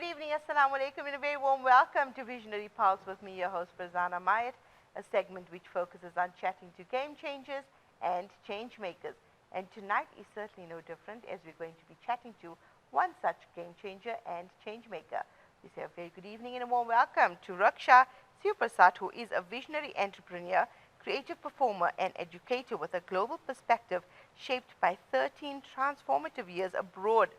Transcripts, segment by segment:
good evening, assalamu alaikum, and a very warm welcome to Visionary Pulse with me, your host Farzana Mayet, a segment which focuses on chatting to game changers and change makers. And tonight is certainly no different, as we're going to be chatting to one such game changer and change maker. We say a very good evening and a warm welcome to Raksha Sewpursat, who is a visionary entrepreneur, creative performer, and educator with a global perspective shaped by 13 transformative years abroad.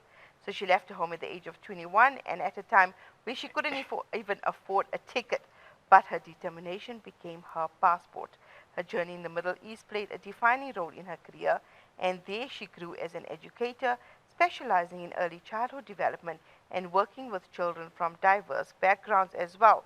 So she left her home at the age of 21, and at a time where she couldn't even afford a ticket. But her determination became her passport. Her journey in the Middle East played a defining role in her career, and there she grew as an educator, specializing in early childhood development and working with children from diverse backgrounds as well.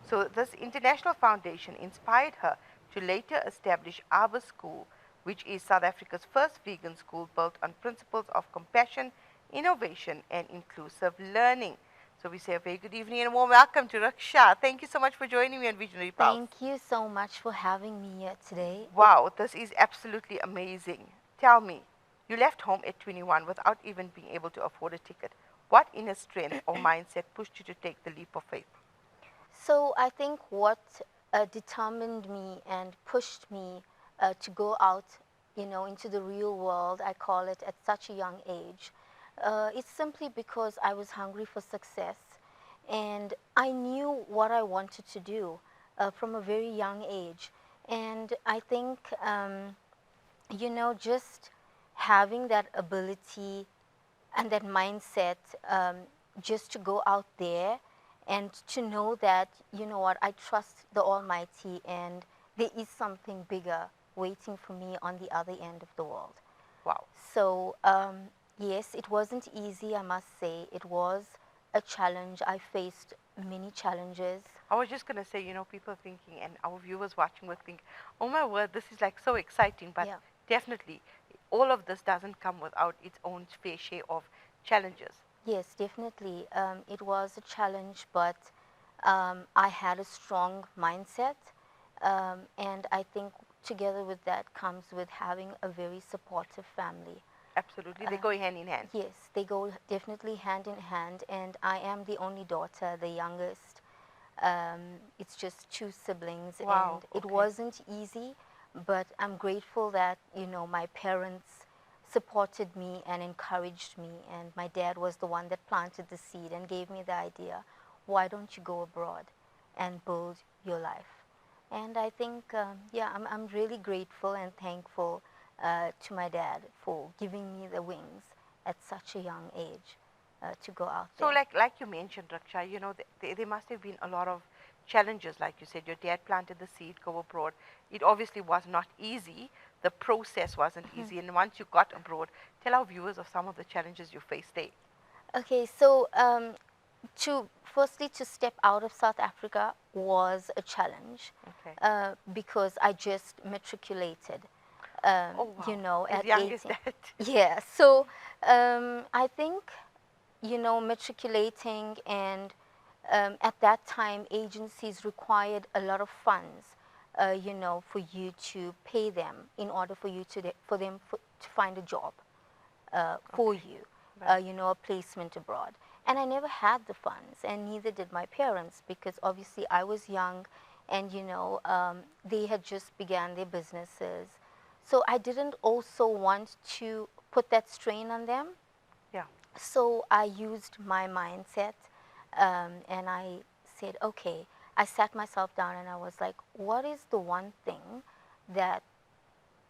So this international foundation inspired her to later establish Arbor School, which is South Africa's first vegan school built on principles of compassion, innovation, and inclusive learning. So we say a very good evening and a warm welcome to Raksha. Thank you so much for joining me on Visionary Pulse. Thank you so much for having me here today. Wow, this is absolutely amazing. Tell me, you left home at 21 without even being able to afford a ticket. What inner strength or mindset pushed you to take the leap of faith? So I think what determined me and pushed me to go out, into the real world, I call it, at such a young age, it's simply because I was hungry for success, and I knew what I wanted to do from a very young age. And I think, just having that ability and that mindset, just to go out there and to know that, I trust the Almighty, and there is something bigger waiting for me on the other end of the world. Wow. So, yes, it wasn't easy, I must say. It was a challenge. I faced many challenges. I was just going to say, people thinking, and our viewers watching will think, oh my word, this is like so exciting. But Yeah. definitely, all of this doesn't come without its own fair share of challenges. Yes, definitely. It was a challenge, but I had a strong mindset. And I think together with that comes with having a very supportive family. Absolutely, they go hand in hand. Yes, they go definitely hand in hand. And I am the only daughter, the youngest. It's just two siblings. Wow, And it okay. wasn't easy, but I'm grateful that, my parents supported me and encouraged me. And my dad was the one that planted the seed and gave me the idea, why don't you go abroad and build your life? And I think, I'm really grateful and thankful to my dad for giving me the wings at such a young age to go out So there. like you mentioned, Raksha, there must have been a lot of challenges. Like you said, your dad planted the seed, go abroad. It obviously was not easy. The process wasn't easy. And once you got abroad, tell our viewers of some of the challenges you faced there. Okay, so to step out of South Africa was a challenge Okay. because I just matriculated. Oh, wow. As At young 18. as that. Yeah, so I think, matriculating, and at that time, agencies required a lot of funds, for you to pay them in order for you to find a job for you, Right. a placement abroad. And I never had the funds, and neither did my parents, because obviously I was young, and they had just began their businesses. So I didn't also want to put that strain on them. Yeah. So I used my mindset, and I said, okay, I sat myself down and I was like, what is the one thing that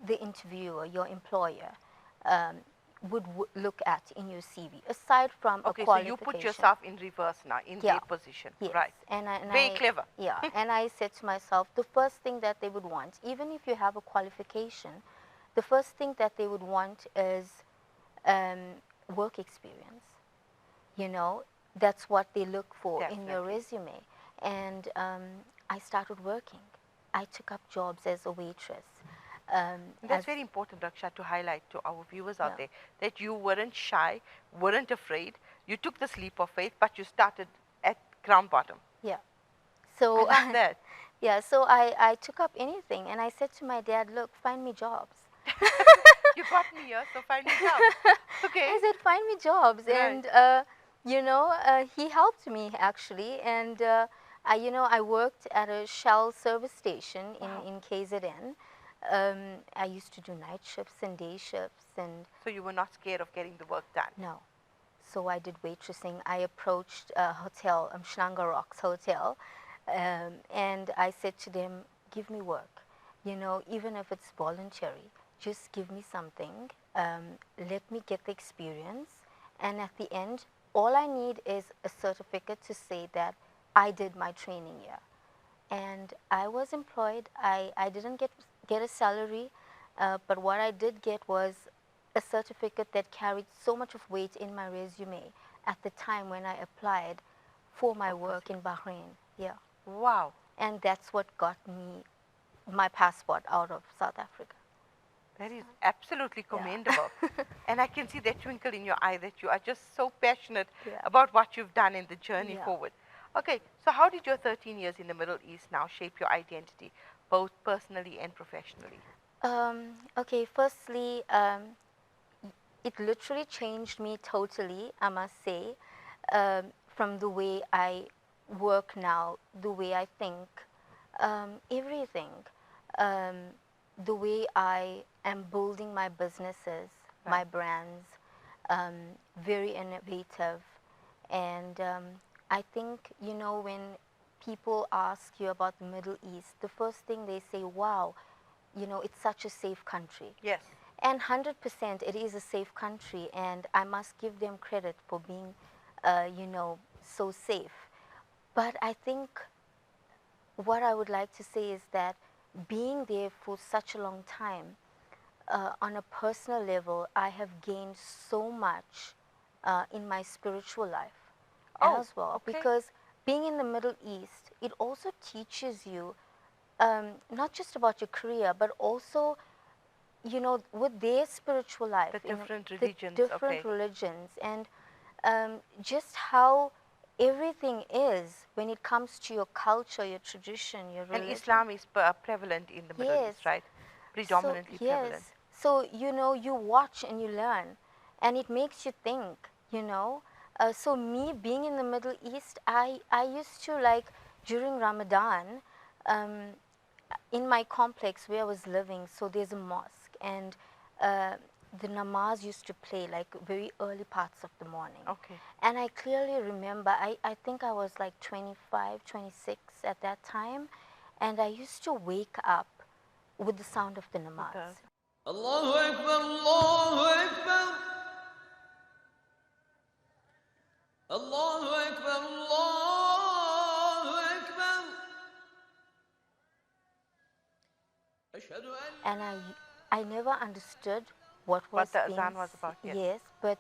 the interviewer, your employer, would look at in your CV, aside from Okay, a so qualification? you put yourself in reverse now, in Yeah. their position. Yes. Right. And Very clever. Yeah, and I said to myself, the first thing that they would want, even if you have a qualification, the first thing that they would want is work experience. That's what they look for in your Definitely. resume. And I started working. I took up jobs as a waitress. And that's very important, Raksha, to highlight to our viewers out Yeah. there that you weren't shy, weren't afraid. You took this leap of faith, but you started at ground bottom. Yeah. I So love that. yeah, so I took up anything, and I said to my dad, look, find me jobs. You got me here, so find me jobs. Okay. I said, find me jobs. Right. And He helped me actually, and I worked at a Shell service station Wow. in KZN. I used to do night shifts and day shifts, and So you were not scared of getting the work done? no. So I did waitressing. I approached a hotel, Shlanga Rocks Hotel, and I said to them, give me work, even if it's voluntary, just give me something, let me get the experience, and at the end, all I need is a certificate to say that I did my training here. And I was employed. I didn't get a salary, but what I did get was a certificate that carried so much of weight in my resume at the time when I applied for my work in Bahrain. Yeah. Wow. And that's what got me my passport out of South Africa. That is absolutely commendable. And I can see that twinkle in your eye that you are just so passionate Yeah. about what you've done in the journey Yeah. forward. Okay, so how did your 13 years in the Middle East now shape your identity, both personally and professionally? Okay, firstly, it literally changed me totally, I must say, from the way I work now, the way I think, everything. Um, the way I am building my businesses, my Right. brands, um, very innovative. And I think, when people ask you about the Middle East, the first thing they say, wow, it's such a safe country. Yes. And 100% it is a safe country, and I must give them credit for being, so safe. But I think what I would like to say is that being there for such a long time, on a personal level, I have gained so much in my spiritual life Oh, as well. okay. Because being in the Middle East, it also teaches you not just about your career, but also with their spiritual life, The different the religions, different okay. religions, and just how everything is when it comes to your culture, your tradition, your And religion. Islam is prevalent in the Middle Yes. East, right? So, Predominantly prevalent. yes. So, you watch and you learn, and it makes you think, So, me being in the Middle East, I used to, like, during Ramadan, um, in my complex where I was living, so there's a mosque, and the namaz used to play like very early parts of the morning. Okay. And I clearly remember, I think I was like 25, 26 at that time, and I used to wake up with the sound of the With the namaz. Allahu Ekber, Allahu Ekber. Allahu Ekber, Allahu Ekber. Eşhedü en And I never understood what what was the being, azan was about, yes. yes, but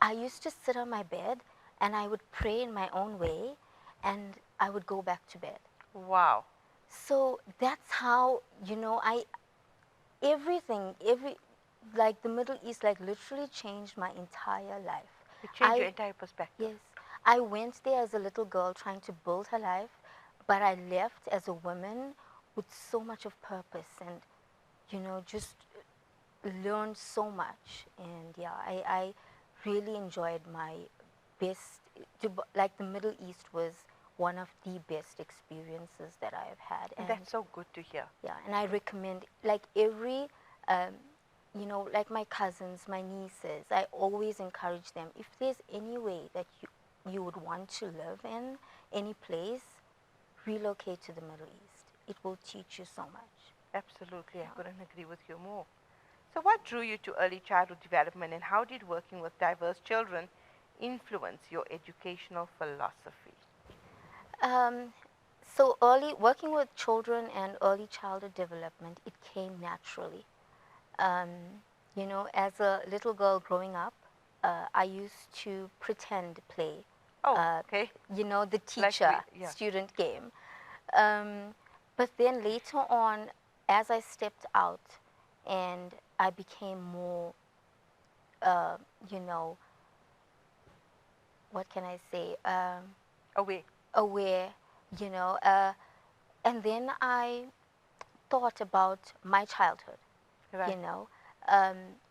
I used to sit on my bed and I would pray in my own way, and I would go back to bed. Wow. So that's how, like the Middle East, like literally changed my entire life. It changed your I, entire perspective. yes, I went there as a little girl trying to build her life, but I left as a woman with so much of purpose, and, just learned so much. And yeah, I really enjoyed my best, like the Middle East was one of the best experiences that I have had. And And that's so good to hear. yeah, and I recommend, like every, um, like my cousins, my nieces, I always encourage them, if there's any way that you would want to live in any place, relocate to the Middle East. It will teach you so much. Absolutely. I couldn't agree with you more. So what drew you to early childhood development, and how did working with diverse children influence your educational philosophy? Um, so working with children and early childhood development, it came naturally. Um, as a little girl growing up, I used to pretend play, Oh, okay. the Like yeah. teacher-student game. Um, but then later on, as I stepped out and I became more, uh, you know, what can I say, Away. aware, you know, and then I thought about my childhood. Right. You know,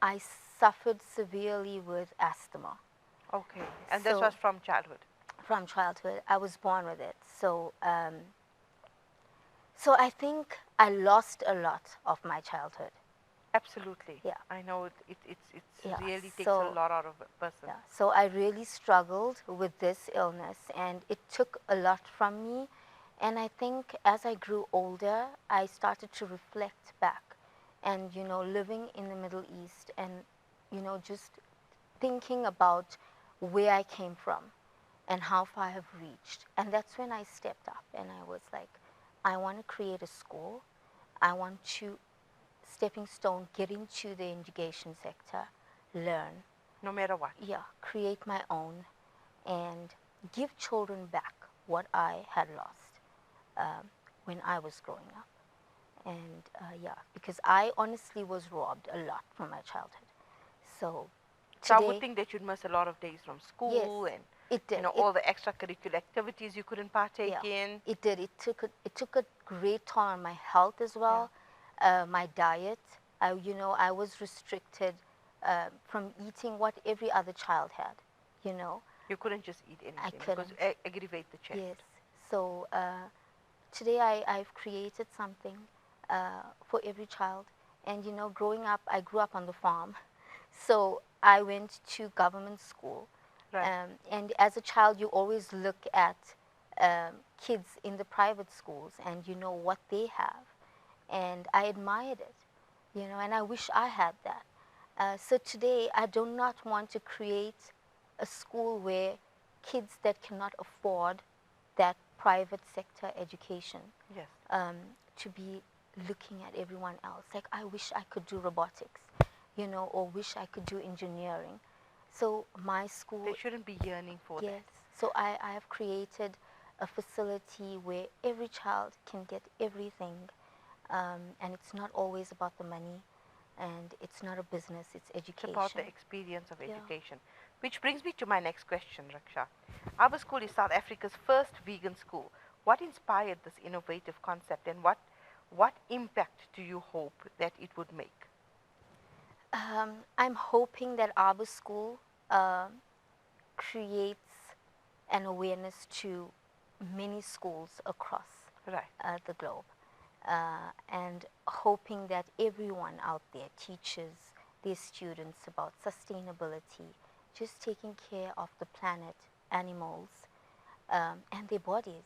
I suffered severely with asthma, Okay. And this So was from childhood. from childhood, I was born with it. So I think I lost a lot of my childhood. Absolutely. Yeah. I know it's Yeah. really takes a So lot out of a person. yeah. So I really struggled with this illness, and it took a lot from me. And I think as I grew older, I started to reflect back, and living in the Middle East, and just thinking about where I came from and how far I have reached. And that's when I stepped up and I was like, I want to create a school. I want to, stepping stone, get into the education sector, learn, No matter what. yeah, create my own, and give children back what I had lost when I was growing up. And yeah, because I honestly was robbed a lot from my childhood. So So I would today, think that you'd miss a lot of days from yes, school and it did. all the extracurricular activities you couldn't partake Yeah, in. it did. It took a great toll on my health as well, my diet. I was restricted from eating what every other child had. You know, You couldn't just eat I anything because couldn't. aggravate the chest. Yes. So today I've created something for every child. And growing up, I grew up on the farm, so I went to government school. Right. And as a child, you always look at kids in the private schools and you know what they have. And I admired it, and I wish I had that. So today, I do not want to create a school where kids that cannot afford that private sector education Yes. to be looking at everyone else. Like, I wish I could do robotics, or wish I could do engineering. So my school, They shouldn't be yearning for yes. So I have created a facility where every child can get everything, and it's not always about the money, and it's not a business, it's that. It's education. about the experience of Yeah. education. Which brings me to my next question, Raksha. Our school is South Africa's first vegan school. What inspired this innovative concept and what impact do you hope that it would make? I'm hoping that our school creates an awareness to many schools across Right. the globe, and hoping that everyone out there teaches their students about sustainability, just taking care of the planet, animals, and their bodies.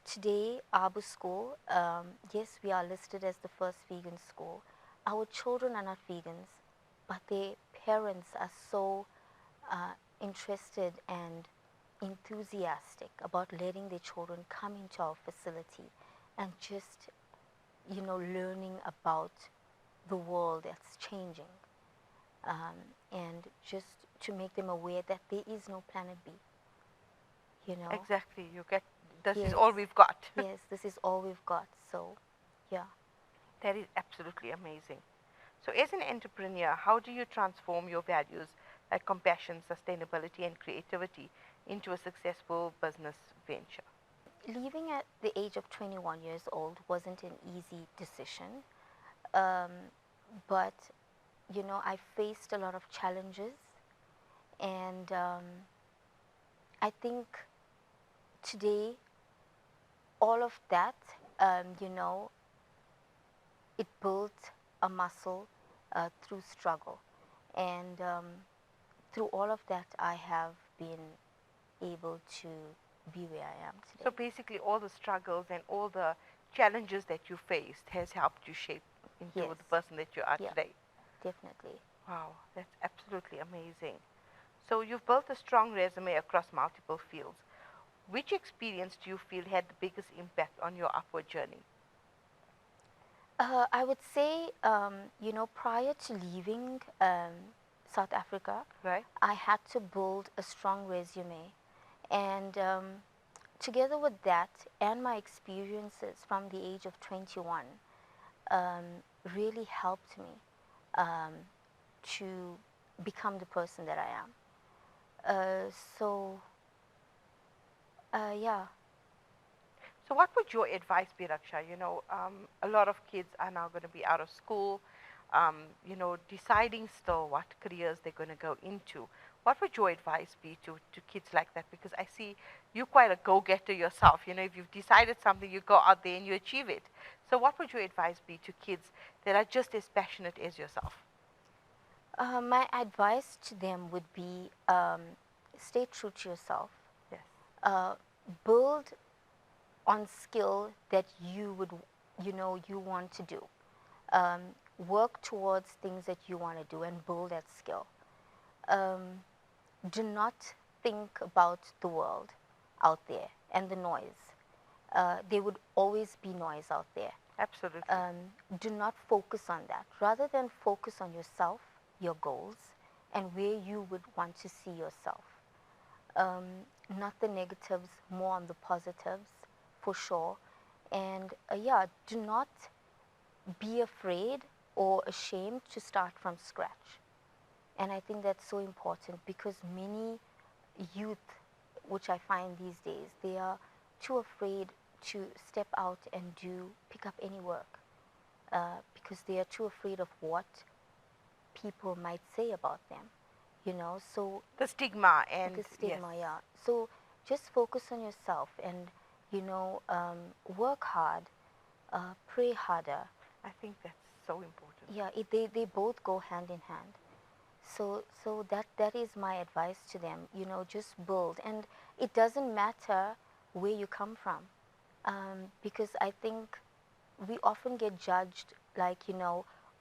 Today, Abu School, yes, we are listed as the first vegan school. Our children are not vegans, but their parents are so interested and enthusiastic about letting their children come into our facility and just, learning about the world that's changing, and just to make them aware that there is no planet B. Exactly. You get this is Yes. all we've got. Yes, this is all we've got. So, yeah. That is absolutely amazing. So, as an entrepreneur, how do you transform your values like compassion, sustainability, and creativity into a successful business venture? Leaving at the age of 21 years old wasn't an easy decision, um, but I faced a lot of challenges, and I think today all of that, um, you know, it built a muscle through struggle, and through all of that, I have been able to be where I am today. So, basically, all the struggles and all the challenges that you faced has helped you shape into Yes. the person that you are Yeah. today. Definitely. Wow, that's absolutely amazing. So, you've built a strong resume across multiple fields. Which experience do you feel had the biggest impact on your upward journey? I would say, prior to leaving South Africa, Right? I had to build a strong resume. And together with that and my experiences from the age of 21 um, really helped me um, to become the person that I am. So, yeah. So, what would your advice be, Raksha? A lot of kids are now going to be out of school. deciding still what careers they're going to go into, what would your advice be to kids like that? Because I see you're quite a go-getter yourself. If you've decided something, you go out there and you achieve it. So what would your advice be to kids that are just as passionate as yourself? My advice to them would be stay true to yourself. Yes. Build on skill that you would, you want to do. Work towards things that you want to do and build that skill. Do not think about the world out there and the noise. There would always be noise out there. Absolutely. Do not focus on that. Rather than focus on yourself, your goals, and where you would want to see yourself. Not the negatives, more on the positives, for sure. And do not be afraid or ashamed to start from scratch. And I think that's so important because many youth, which I find these days, they are too afraid to step out and pick up any work because they are too afraid of what people might say about them, so the stigma and the stigma, yes. yeah. So just focus on yourself and, work hard, pray harder. I think that's so important. Yeah, they both go hand in hand. So that is my advice to them, just build. And it doesn't matter where you come from, because I think we often get judged,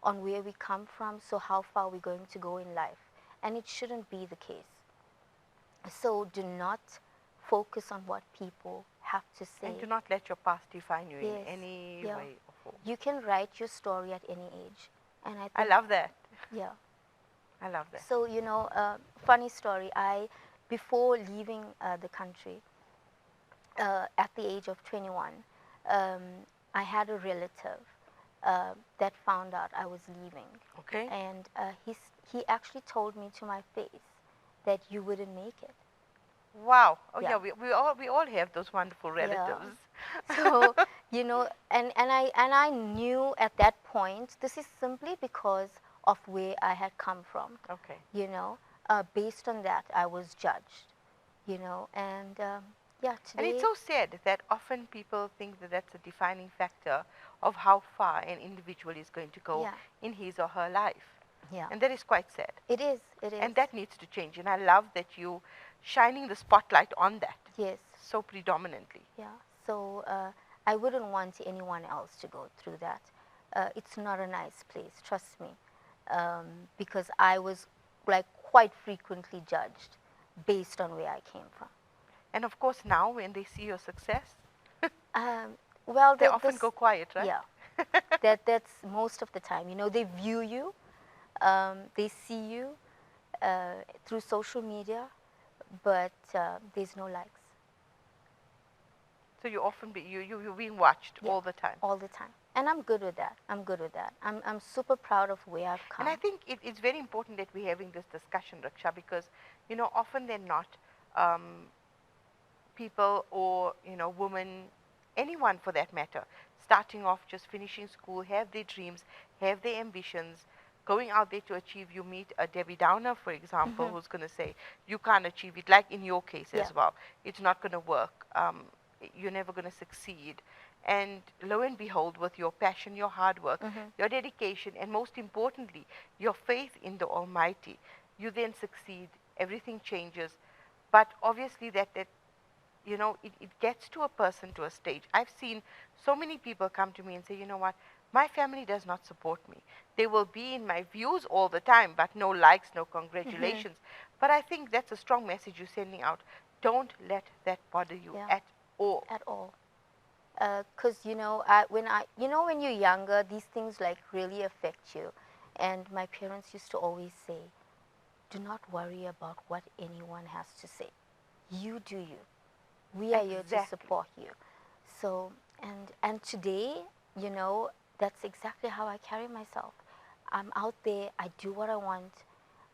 on where we come from, so how far we're going to go in life. And it shouldn't be the case. So do not focus on what people have to say. And do not let your past define you Yes, in any yeah. way or form. You can write your story at any age. And I think, I love that. yeah. I love that. So, funny story, before leaving the country, at the age of 21, I had a relative that found out I was leaving. Okay. And he actually told me to my face that you wouldn't make it. Wow. Oh Yeah. yeah, we all have those wonderful relatives. Yeah. So, and I knew at that point, this is simply because of where I had come from. Okay. Based on that, I was judged, and today. And it's so sad that often people think that that's a defining factor of how far an individual is going to go Yeah. in his or her life. Yeah. And that is quite sad. It is. And that needs to change. And I love that you shining the spotlight on that Yes. so predominantly. Yeah. So I wouldn't want anyone else to go through that. It's not a nice place, trust me, because I was quite frequently judged based on where I came from. And of course now when they see your success, Well, they often go quiet, right? Yeah. That's most of the time. They view you, they see you through social media, but there's no likes. So you often you're being watched Yeah. all the time. All the time. And I'm good with that. I'm super proud of where I've come. And I think it's very important that we're having this discussion, Raksha, because, often they're not people or, women, anyone for that matter, starting off, just finishing school, have their dreams, have their ambitions, going out there to achieve. You meet a Debbie Downer, for example, who's going to say, you can't achieve it, like in your case as Yeah. well. It's not going to work. You're never going to succeed. And lo and behold, with your passion, your hard work, your dedication, and most importantly, your faith in the Almighty, you then succeed. Everything changes. But obviously it gets to a person to a stage. I've seen so many people come to me and say, you know what, my family does not support me. They will be in my views all the time, but no likes, no congratulations. But I think that's a strong message you're sending out. Don't let that bother you Yeah. at all. At all. Because when you're younger, these things really affect you. And my parents used to always say, do not worry about what anyone has to say. You do you. We are here to Exactly. support you. So and today, that's exactly how I carry myself. I'm out there. I do what I want.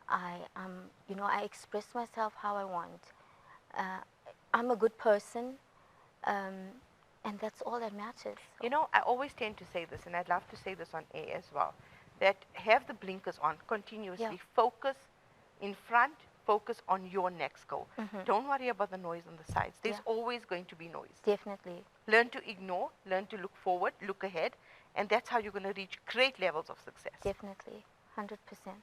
I express myself how I want. I'm a good person. And that's all that matters. I always tend to say this, and I'd love to say this on air as well. that have the blinkers on continuously. Yeah. Focus in front, focus on your next goal. Mhm. Don't worry about the noise on the sides. There's Yeah. always going to be noise. Definitely. Learn to ignore, learn to look forward, look ahead, and that's how you're going to reach great levels of success. Definitely. 100%.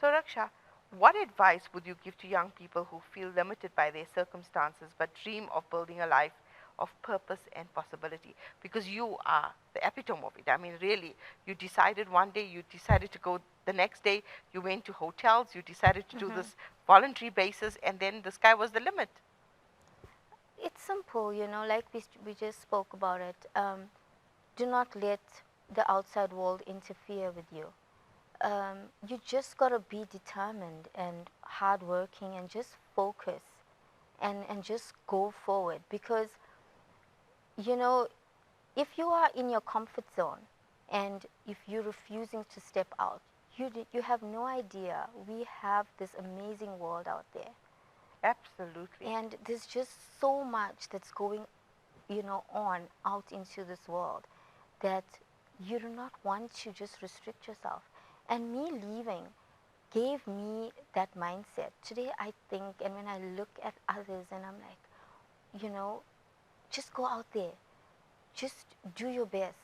So, Raksha, what advice would you give to young people who feel limited by their circumstances but dream of building a life of purpose and possibility? Because you are the epitome of it. I mean, really, you decided one day, you decided to go the next day, you went to hotels, you decided to do Mhm. this voluntary basis, and then the sky was the limit. It's simple, like we just spoke about it. Do not let the outside world interfere with you. You just got to be determined and hardworking and just focus and just go forward because, you know, if you are in your comfort zone and if you're refusing to step out, you have no idea we have this amazing world out there. Absolutely. And there's just so much that's going, on out into this world that you do not want to just restrict yourself. And me leaving gave me that mindset. Today I think, and when I look at others and I'm like, just go out there. Just do your best.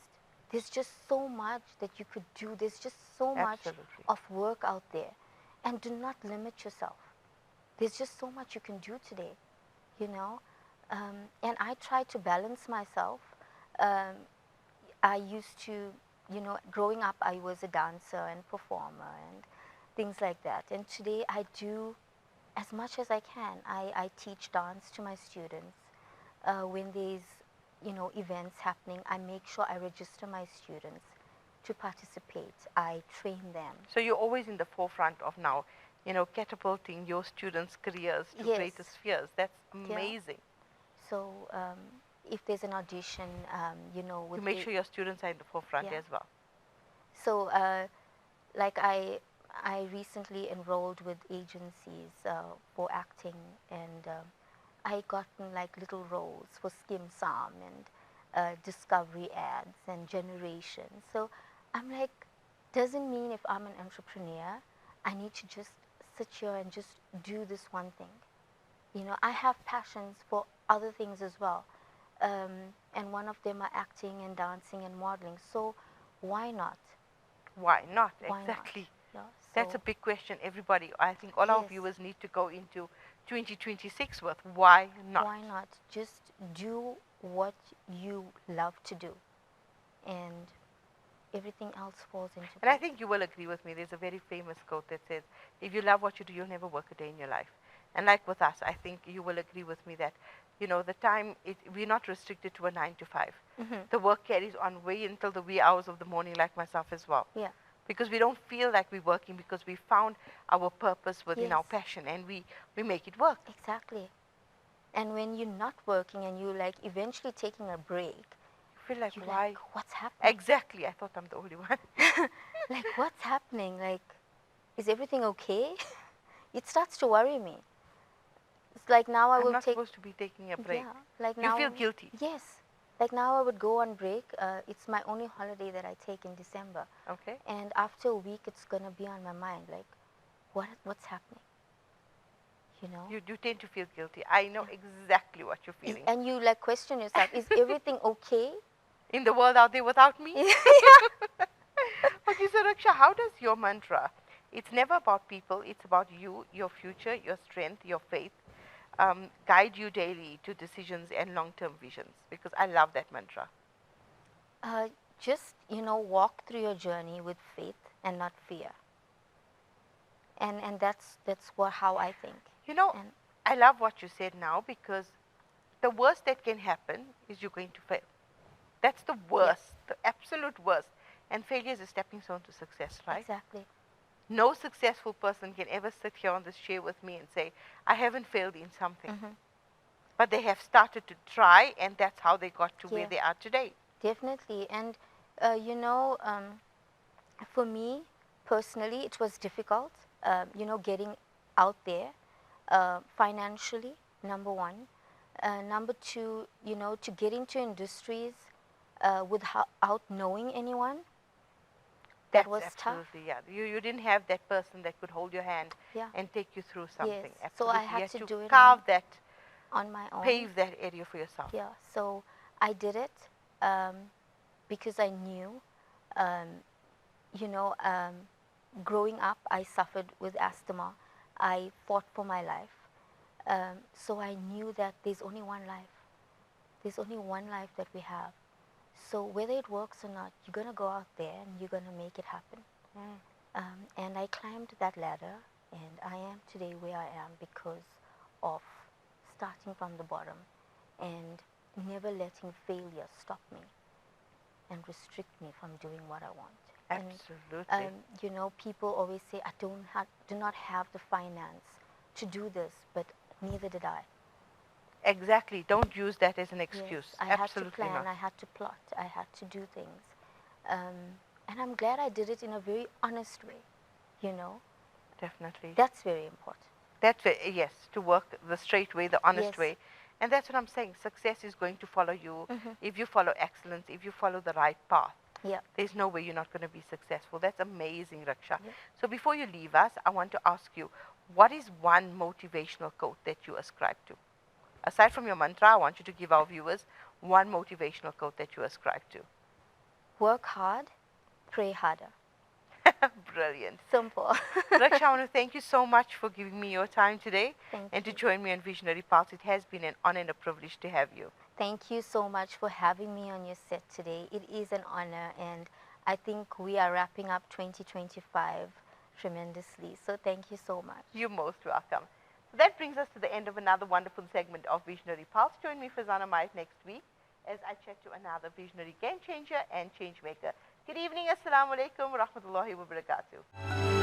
There's just so much that you could do. There's just so much Absolutely. of work out there. And do not limit yourself. There's just so much you can do today, you know. And I try to balance myself. Um, I used to, growing up, I was a dancer and performer and things like that. And today I do as much as I can. I teach dance to my students. When there's, events happening, I make sure I register my students to participate. I train them. So you're always in the forefront of now, catapulting your students' careers to Yes. greater spheres. That's Yeah. amazing. So if there's an audition, with You make sure your students are in the forefront Yeah. as well. So, like I recently enrolled with agencies for acting, and I gotten like little roles for Skim Sam and Discovery ads and Generation. So I'm like, doesn't mean if I'm an entrepreneur, I need to just sit here and just do this one thing. I have passions for other things as well, and one of them are acting and dancing and modeling. So why not? Why not? Why Exactly. not? Yeah, That's a so big question, everybody. I think all our yes. viewers need to go into 2026 with why not? Why not? Just do what you love to do, and everything else falls into And I place. think you will agree with me. There's a very famous quote that says, if you love what you do, you'll never work a day in your life. And like with us, I think you will agree with me that, the time, we're not restricted to a 9 to 5. Mhm. The work carries on way until the wee hours of the morning, like myself as well. Yeah. Because we don't feel like we're working because we found our purpose within our Yes. passion and we make it work. Exactly. And when you're not working and you like eventually taking a break, You feel like, you're why? like, what's happening? Exactly. I thought I'm the only one. Like, what's happening? Like, is everything okay? It starts to worry me. It's like now I I'm will not take. supposed to be taking a break. Yeah, like You now. feel guilty. Yes. Like now I would go on break. It's my only holiday that I take in December. Okay. And after a week, it's going to be on my mind. Like, what's happening? You tend to feel guilty. I know exactly what you're feeling. And you like question yourself, is everything okay? In the world out there without me? Yeah. Okay, so Raksha, how does your mantra, it's never about people, it's about you, your future, your strength, your faith, guide you daily to decisions and long-term visions? Because I love that mantra. Just, walk through your journey with faith and not fear. And that's how I think. And I love what you said now because the worst that can happen is you're going to fail. That's the worst, the absolute worst. And failure is a stepping stone to success, right? exactly. No successful person can ever sit here on this chair with me and say, I haven't failed in something. Mhm. But they have started to try, and that's how they got to where Yeah. they are today. Definitely. And, for me personally, it was difficult, getting out there financially, number one. Number two, to get into industries without knowing anyone. that That's was tough. absolutely, yeah. You didn't have that person that could hold your hand Yeah. and take you through something. Yes. So Absolutely. I had you to had do it carve that, on my own. pave that area for yourself. Yeah. So I did it um, because I knew, um, you know, growing up, I suffered with asthma. I fought for my life. So I knew that there's only one life. There's only one life that we have. So whether it works or not, you're going to go out there and you're going to make it happen. And I climbed that ladder, and I am today where I am because of starting from the bottom and never letting failure stop me and restrict me from doing what I want. Absolutely. And, you know, people always say, I do not have the finance to do this, but neither did I. Exactly. Don't use that as an Yes, excuse. I had to Absolutely plan, not. I had to plot, I had to do things. And I'm glad I did it in a very honest way, you know. Definitely. That's very important. That's yes, to work the straight way, the honest Yes. way. And that's what I'm saying. Success is going to follow you if you follow excellence, if you follow the right path. Yeah. There's no way you're not going to be successful. That's amazing, Raksha. Yeah. So before you leave us, I want to ask you, what is one motivational quote that you ascribe to? Aside from your mantra, I want you to give our viewers one motivational quote that you ascribe to. Work hard, pray harder. Brilliant. Simple. Raksha, I want to thank you so much for giving me your time today Thank and to you. join me on Visionary Pulse. It has been an honor and a privilege to have you. Thank you so much for having me on your set today. It is an honor, and I think we are wrapping up 2025 tremendously. So thank you so much. You're most welcome. So that brings us to the end of another wonderful segment of Visionary Pulse. Join me, Farzana Mayet, next week as I chat to another visionary game changer and change maker. Good evening. Assalamu alaikum wa rahmatullahi wa barakatuh.